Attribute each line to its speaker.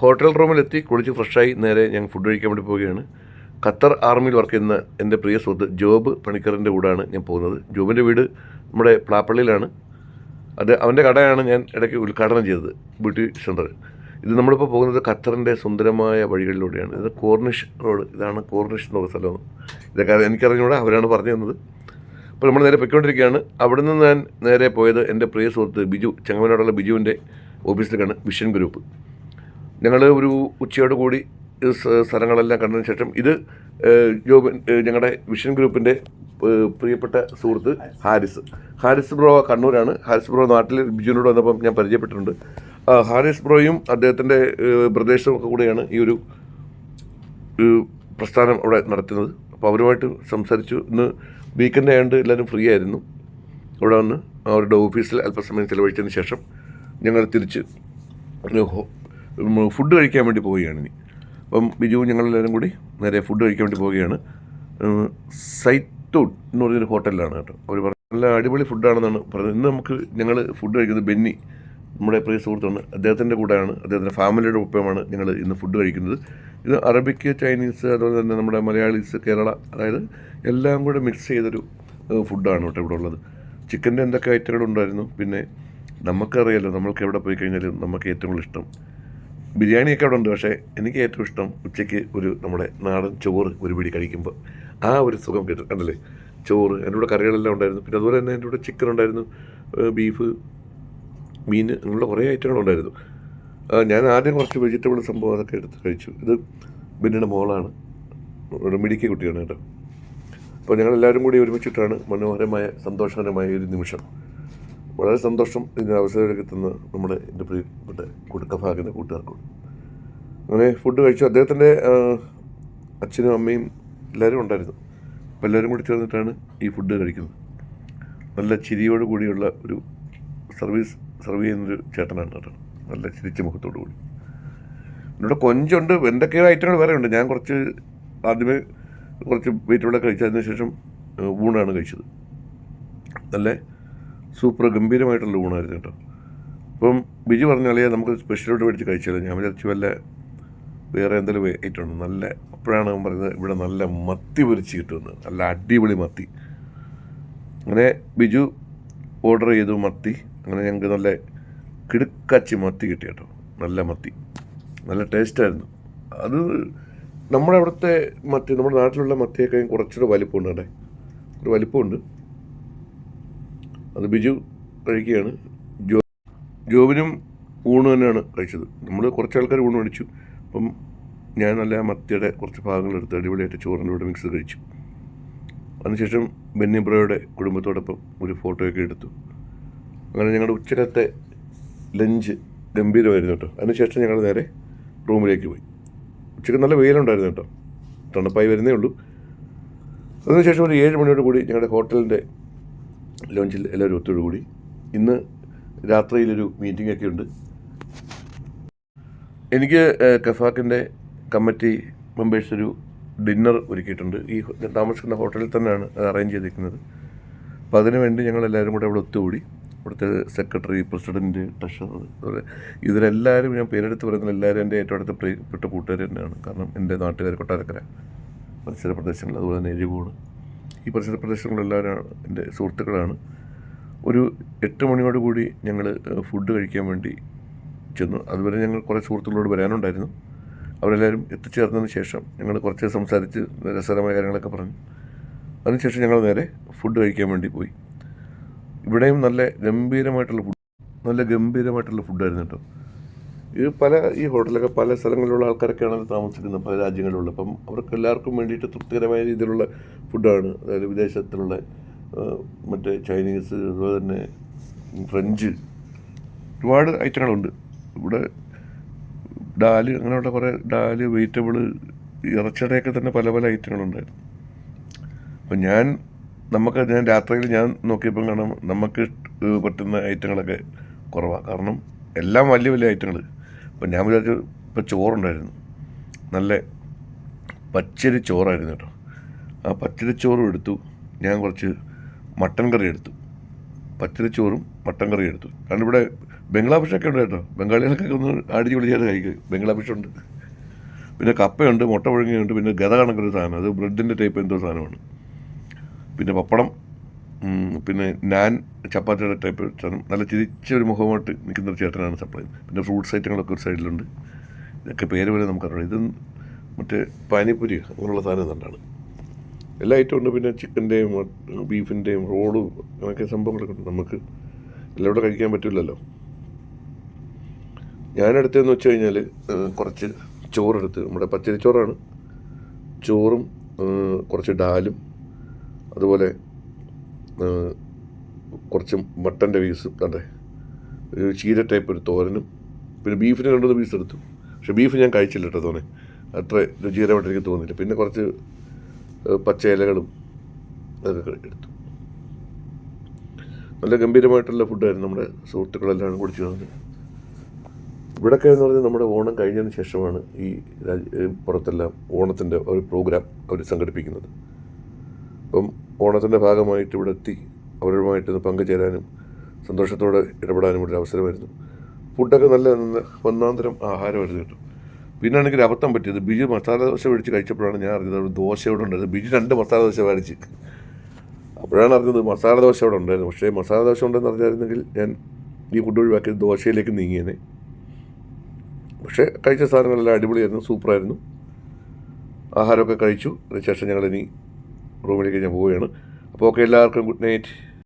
Speaker 1: Hotel റൂമിലെത്തി കുളിച്ച് ഫ്രഷായി നേരെ ഞാൻ ഫുഡ് കഴിക്കാൻ വേണ്ടി പോവുകയാണ്. ഖത്തർ ആർമിയിൽ വർക്ക് ചെയ്യുന്ന എൻ്റെ പ്രിയ സുഹൃത്ത് ജോബ് പണിക്കറിൻ്റെ കൂടെയാണ് ഞാൻ പോകുന്നത്. ജോബിൻ്റെ വീട് നമ്മുടെ പ്ലാപ്പള്ളിയിലാണ്. അവൻ്റെ കടയാണ് ഞാൻ ഇടയ്ക്ക് ഉദ്ഘാടനം ചെയ്തത്, ബ്യൂട്ടി സെൻറ്റർ. ഇത് നമ്മളിപ്പോൾ പോകുന്നത് ഖത്തറിൻ്റെ സുന്ദരമായ വഴികളിലൂടെയാണ്. ഇത് കോർണിഷ് റോഡ്, ഇതാണ് കോർണിഷ് എന്ന് പറയുന്ന സ്ഥലം. ഇതൊക്കെ എനിക്കറിഞ്ഞൂടെ, അവരാണ് പറഞ്ഞു തന്നത്. അപ്പോൾ നമ്മൾ നേരെ പൊയ്ക്കൊണ്ടിരിക്കുകയാണ്. അവിടെ നിന്ന് ഞാൻ നേരെ പോയത് എൻ്റെ പ്രിയ സുഹൃത്ത് ബിജു, ചെങ്ങമനാടുള്ള ബിജുവിൻ്റെ ഓഫീസിലേക്കാണ്. Vision group. ഞങ്ങൾ ഒരു ഉച്ചയോട് കൂടി സ്ഥലങ്ങളെല്ലാം കണ്ടതിന് ശേഷം ഇത് ഞങ്ങളുടെ വിഷൻ ഗ്രൂപ്പിൻ്റെ പ്രിയപ്പെട്ട സുഹൃത്ത് ഹാരിസ് ബ്രോ കണ്ണൂരാണ്. ഹാരിസ് ബ്രോ നാട്ടിൽ ബിജുവിനോട് വന്നപ്പം ഞാൻ പരിചയപ്പെട്ടിട്ടുണ്ട്. ഹാരിസ് ബ്രോയും അദ്ദേഹത്തിൻ്റെ ബ്രദേഴ്സും ഒക്കെ കൂടെയാണ് ഈ ഒരു പ്രസ്ഥാനം അവിടെ നടത്തുന്നത്. അപ്പോൾ അവരുമായിട്ട് സംസാരിച്ചു. ഇന്ന് വീക്കെൻഡ് ആയതുകൊണ്ട് എല്ലാവരും ഫ്രീ ആയിരുന്നു. അവിടെ വന്ന് അവരുടെ ഓഫീസിൽ അല്പസമയം ചിലവഴിച്ചതിന് ശേഷം ഞങ്ങൾ തിരിച്ച് ഫുഡ് കഴിക്കാൻ വേണ്ടി പോവുകയാണ് ഇനി. അപ്പം ബിജു ഞങ്ങളെല്ലാവരും കൂടി നേരെ ഫുഡ് കഴിക്കാൻ വേണ്ടി പോവുകയാണ്. സൈത്തൂൺ എന്ന് പറഞ്ഞൊരു ഹോട്ടലിലാണ് കേട്ടോ. അവർ പറഞ്ഞു നല്ല അടിപൊളി ഫുഡാണെന്നാണ് പറഞ്ഞത്. ഇന്ന് ഞങ്ങൾ ഫുഡ് കഴിക്കുന്നത് ബെന്നി, നമ്മുടെ പ്രിയ സുഹൃത്താണ്. അദ്ദേഹത്തിൻ്റെ കൂടെയാണ്, അദ്ദേഹത്തിൻ്റെ ഫാമിലിയുടെ ഒപ്പമാണ് ഞങ്ങൾ ഇന്ന് ഫുഡ് കഴിക്കുന്നത്. ഇത് അറബിക്ക്, ചൈനീസ്, അതുപോലെ തന്നെ നമ്മുടെ മലയാളീസ്, കേരള, അതായത് എല്ലാം കൂടെ മിക്സ് ചെയ്തൊരു ഫുഡാണ് കേട്ടോ ഇവിടെ ഉള്ളത്. ചിക്കൻ്റെ എന്തൊക്കെ ഐറ്റങ്ങളുണ്ടായിരുന്നു. പിന്നെ നമുക്കറിയാലോ, നമ്മൾക്ക് എവിടെ പോയി കഴിഞ്ഞാലും നമുക്ക് ഏറ്റവും കൂടുതൽ ഇഷ്ടം ബിരിയാണിയൊക്കെ അവിടെ ഉണ്ട്. പക്ഷേ എനിക്ക് ഏറ്റവും ഇഷ്ടം ഉച്ചയ്ക്ക് നമ്മുടെ നാടൻ ചോറ് ഒരു പിടി കഴിക്കുമ്പോൾ ആ ഒരു സുഖം കണ്ടല്ലേ. ചോറ്, എൻ്റെ കൂടെ കറികളെല്ലാം ഉണ്ടായിരുന്നു. പിന്നെ അതുപോലെ തന്നെ എൻ്റെ കൂടെ ചിക്കൻ ഉണ്ടായിരുന്നു, ബീഫ്, മീൻ, അങ്ങനെയുള്ള കുറേ ഐറ്റങ്ങളുണ്ടായിരുന്നു. ഞാൻ ആദ്യം കുറച്ച് വെജിറ്റബിൾ സംഭവം അതൊക്കെ എടുത്ത് കഴിച്ചു. ഇത് ബെന്നിയുടെ മോളാണ്, ഇവിടെ മിടുക്കി കുട്ടിയാണ് കേട്ടോ. അപ്പോൾ ഞങ്ങളെല്ലാവരും കൂടി ഒരുമിച്ചിട്ടാണ് മനോഹരമായ സന്തോഷകരമായ ഒരു നിമിഷം. വളരെ സന്തോഷം ഇതിന് അവസരമൊക്കെ തന്ന എൻ്റെ പ്രിയപ്പെട്ട കഫാക്കിൻ്റെ കൂട്ടുകാർക്കോട്. അങ്ങനെ ഫുഡ് കഴിച്ചു. അദ്ദേഹത്തിൻ്റെ അച്ഛനും അമ്മയും എല്ലാവരും ഉണ്ടായിരുന്നു. അപ്പോൾ എല്ലാവരും കൂടി ചേർന്നിട്ടാണ് ഈ ഫുഡ് കഴിക്കുന്നത്. നല്ല ചിരിയോട് കൂടിയുള്ള ഒരു സർവ് ചെയ്യുന്നൊരു ചേട്ടനാണ് കേട്ടോ. നല്ല ചിരിച്ച മുഖത്തോടു കൂടി. എന്നോട് കൊഞ്ചുണ്ട്, എന്തൊക്കെയോ ഐറ്റങ്ങൾ വേറെ ഉണ്ട്. ഞാൻ ആദ്യമേ കുറച്ച് വെജിറ്റബിളൊക്കെ കഴിച്ചതിന് ശേഷം ഊണാണ് കഴിച്ചത്. നല്ല സൂപ്പർ ഗംഭീരമായിട്ടുള്ള ഊണായിരുന്നു കേട്ടോ. അപ്പം ബിജു പറഞ്ഞാലേ നമുക്ക് സ്പെഷ്യലോട്ട് മേടിച്ച് കഴിച്ചാലോ. ഞാൻ വിചാരിച്ചു വല്ല വേറെ എന്തെങ്കിലും ഐറ്റം ഉണ്ട്. നല്ല അപ്പോഴാണ് അവൻ പറയുന്നത് ഇവിടെ നല്ല മത്തി പൊരിച്ച് കിട്ടുമെന്ന്, നല്ല അടിപൊളി മത്തി. അങ്ങനെ ബിജു ഓർഡർ ചെയ്തു മത്തി. അങ്ങനെ ഞങ്ങൾക്ക് നല്ല കിടുക്കാച്ചി മത്തി കിട്ടി കേട്ടോ. നല്ല മത്തി, നല്ല ടേസ്റ്റായിരുന്നു. അത് നമ്മുടെ അവിടുത്തെ മത്തി, നമ്മുടെ നാട്ടിലുള്ള മത്തിയൊക്കെ കുറച്ചുകൂടെ വലിപ്പമുണ്ട് കേട്ടെ, ഒരു വലിപ്പമുണ്ട്. അത് ബിജു കഴിക്കുകയാണ്. ജോബിനും ഊണ് തന്നെയാണ് കഴിച്ചത്. നമ്മൾ കുറച്ച് ആൾക്കാർ ഊണ് മേടിച്ചു. അപ്പം ഞാൻ നല്ല മത്തിയുടെ കുറച്ച് ഭാഗങ്ങളെടുത്ത് അടിപൊളിയായിട്ട് ചോറിൻ്റെ കൂടെ മിക്സ് കഴിച്ചു. അതിനുശേഷം ബെന്നി ബ്രോയുടെ കുടുംബത്തോടൊപ്പം ഒരു ഫോട്ടോയൊക്കെ എടുത്തു. അങ്ങനെ ഞങ്ങളുടെ ഉച്ചക്കത്തെ ലഞ്ച് ഗംഭീരമായിരുന്നു കേട്ടോ. അതിനുശേഷം ഞങ്ങൾ നേരെ റൂമിലേക്ക് പോയി. ഉച്ചയ്ക്ക് നല്ല വെയിലുണ്ടായിരുന്നു കേട്ടോ, തണുപ്പായി വരുന്നേ ഉള്ളൂ. അതിനുശേഷം ഒരു 7 മണിയോട് കൂടി ഞങ്ങളുടെ ഹോട്ടലിൻ്റെ ലോഞ്ചിൽ എല്ലാവരും ഒത്തുകൂടി. ഇന്ന് രാത്രിയിലൊരു മീറ്റിംഗ് ഒക്കെ ഉണ്ട്. എനിക്ക് കഫാക്കിൻ്റെ കമ്മിറ്റി മെമ്പേഴ്സ് ഒരു ഡിന്നർ ഒരുക്കിയിട്ടുണ്ട്. ഈ താമസിക്കുന്ന ഹോട്ടലിൽ തന്നെയാണ് അത് അറേഞ്ച് ചെയ്തിരിക്കുന്നത്. അപ്പോൾ അതിനുവേണ്ടി ഞങ്ങളെല്ലാവരും കൂടെ അവിടെ ഒത്തുകൂടി. ഇവിടുത്തെ സെക്രട്ടറി, പ്രസിഡൻറ്റ്, ട്രഷറർ, അതുപോലെ ഇതിലെല്ലാവരും, ഞാൻ പേരെടുത്ത് പറയുന്നത് എല്ലാവരും എൻ്റെ ഏറ്റവും അടുത്ത പ്രിയപ്പെട്ട കൂട്ടുകാർ തന്നെയാണ്. കാരണം എൻ്റെ നാട്ടുകാർ കൊട്ടാരക്കര പരിസര പ്രദേശങ്ങൾ, അതുപോലെ തന്നെ എരികോട്, ഈ പരിസര പ്രദേശങ്ങളെല്ലാവരും എൻ്റെ സുഹൃത്തുക്കളാണ്. ഒരു 8 മണിയോട് കൂടി ഞങ്ങൾ ഫുഡ് കഴിക്കാൻ വേണ്ടി ചെന്നു. അതുവരെ ഞങ്ങൾ കുറേ സുഹൃത്തുക്കളോട് വരാനുണ്ടായിരുന്നു. അവരെല്ലാവരും എത്തിച്ചേർന്നതിന് ശേഷം ഞങ്ങൾ കുറച്ച് സംസാരിച്ച് രസകരമായ കാര്യങ്ങളൊക്കെ പറഞ്ഞു. അതിനുശേഷം ഞങ്ങൾ നേരെ ഫുഡ് കഴിക്കാൻ വേണ്ടി പോയി. ഇവിടെയും നല്ല ഗംഭീരമായിട്ടുള്ള ഫുഡായിരുന്നു കേട്ടോ. ഈ ഹോട്ടലൊക്കെ പല സ്ഥലങ്ങളിലുള്ള ആൾക്കാരൊക്കെയാണ് താമസിക്കുന്നത്, പല രാജ്യങ്ങളിലുള്ള. അപ്പം അവർക്ക് എല്ലാവർക്കും വേണ്ടിയിട്ട് തൃപ്തികരമായ രീതിയിലുള്ള ഫുഡാണ്. അതായത് വിദേശത്തിലുള്ള മറ്റേ ചൈനീസ്, അതുപോലെ തന്നെ ഫ്രഞ്ച്, ഒരുപാട് ഐറ്റങ്ങളുണ്ട്. ഇവിടെ ഡാല്, അങ്ങനെയുള്ള കുറേ ഡാല്, വെജിറ്റബിള്, ഇറച്ചിയുടെയൊക്കെ തന്നെ പല പല ഐറ്റങ്ങളുണ്ടായിരുന്നു. അപ്പം ഞാൻ രാത്രിയിൽ ഞാൻ നോക്കിയപ്പം കാണാം നമുക്ക് പറ്റുന്ന ഐറ്റങ്ങളൊക്കെ കുറവാണ്. കാരണം എല്ലാം വലിയ വലിയ ഐറ്റങ്ങൾ. അപ്പം ഞാൻ വിചാരിച്ചു, ഇപ്പോൾ ചോറുണ്ടായിരുന്നു, നല്ല പച്ചരി ചോറായിരുന്നു കേട്ടോ. ആ പച്ചരിച്ചോറും എടുത്തു. ഞാൻ കുറച്ച് മട്ടൻ കറി എടുത്തു, പച്ചരിച്ചോറും മട്ടൻ കറി എടുത്തു. കാരണം ഇവിടെ ബംഗ്ലാ ഫിഷൊക്കെ ഉണ്ട് കേട്ടോ. ബംഗാളികൾക്കൊക്കെ ഒന്ന് അടിച്ച് പൊളിച്ചായിട്ട് കഴിക്കും. ബംഗ്ലാ ഫിഷുണ്ട്, പിന്നെ കപ്പയുണ്ട്, മുട്ട പുഴുങ്ങിയുണ്ട്, പിന്നെ ഗത കണക്കൊരു സാധനം, അത് ബ്രെഡിൻ്റെ ടൈപ്പ് എന്തോ സാധനമാണ്, പിന്നെ പപ്പടം, പിന്നെ നാൻ ചപ്പാത്തിയുടെ ടൈപ്പ് സാധനം. നല്ല ചിരിച്ചൊരു മുഖമായിട്ട് നിൽക്കുന്ന ഒരു ചേട്ടനാണ് സപ്ലൈ ചെയ്യുന്നത്. പിന്നെ ഫ്രൂട്ട്സ് ഐറ്റങ്ങളൊക്കെ ഒരു സൈഡിലുണ്ട്. ഇതൊക്കെ പേര് പോലെ നമുക്കറിയാം. ഇത് മറ്റേ പാനിപ്പൂരി അങ്ങനെയുള്ള സാധനം തന്നെയാണ്. എല്ലാ ഐറ്റവും ഉണ്ട്. പിന്നെ ചിക്കൻ്റെയും ബീഫിൻ്റെയും റോളും അങ്ങനെയൊക്കെ സംഭവങ്ങളൊക്കെ ഉണ്ട്. നമുക്ക് എല്ലാം ഇവിടെ കഴിക്കാൻ പറ്റില്ലല്ലോ. ഞാനെടുത്തതെന്ന് വെച്ച് കഴിഞ്ഞാൽ കുറച്ച് ചോറെടുത്ത്, നമ്മുടെ പച്ചരിച്ചോറാണ്, ചോറും കുറച്ച് ഡാലും, അതുപോലെ കുറച്ച് മട്ടൻ്റെ പീസും, അതെ ഒരു ചീര ടൈപ്പ് ഒരു തോരനും, പിന്നെ ബീഫിന് 2 പീസ് എടുത്തു. പക്ഷേ ബീഫ് ഞാൻ കഴിച്ചില്ല കേട്ടോ, തോന്നെ അത്ര രുചികരമായിട്ട് എനിക്ക് തോന്നിയില്ല. പിന്നെ കുറച്ച് പച്ച ഇലകളും അതൊക്കെ എടുത്തു. നല്ല ഗംഭീരമായിട്ടുള്ള ഫുഡായിരുന്നു. നമ്മുടെ സുഹൃത്തുക്കളെല്ലാം കുടിച്ചു വന്നത്. ഇവിടെയൊക്കെ എന്ന് പറഞ്ഞാൽ നമ്മുടെ ഓണം കഴിഞ്ഞതിന് ശേഷമാണ് ഈ പുറത്തെല്ലാം ഓണത്തിൻ്റെ ഒരു പ്രോഗ്രാം അവർ സംഘടിപ്പിക്കുന്നത്. അപ്പം ഓണത്തിൻ്റെ ഭാഗമായിട്ട് ഇവിടെ എത്തി അവരുമായിട്ട് പങ്കുചേരാനും സന്തോഷത്തോടെ ഇടപെടാനും ഒരു അവസരമായിരുന്നു. ഫുഡൊക്കെ നല്ല ഒന്നാന്തരം ആഹാരമായിരുന്നു കേട്ടോ. പിന്നാണെങ്കിൽ അബദ്ധം പറ്റിയത്, ബിജു മസാല ദോശ മേടിച്ച് കഴിച്ചപ്പോഴാണ് ഞാൻ അറിഞ്ഞത് ദോശ ഇവിടെ ഉണ്ടായിരുന്നു. ബിജു 2 മസാല ദോശ മേടിച്ച്, അപ്പോഴാണ് അറിഞ്ഞത് മസാല ദോശ അവിടെ ഉണ്ടായിരുന്നു. പക്ഷേ മസാല ദോശ ഉണ്ടെന്ന് അറിഞ്ഞായിരുന്നെങ്കിൽ ഞാൻ ഈ ഫുഡ് ഒഴിവാക്കിയത് ദോശയിലേക്ക് നീങ്ങിയേനെ. പക്ഷേ കഴിച്ച സാധനങ്ങളെല്ലാം അടിപൊളിയായിരുന്നു, സൂപ്പറായിരുന്നു. ആഹാരമൊക്കെ കഴിച്ചു. അതിനുശേഷം ഞങ്ങളിനി റൂമിലേക്ക് ഞാൻ പോവുകയാണ്. അപ്പോൾ ഓക്കെ, എല്ലാവർക്കും ഗുഡ് നൈറ്റ്.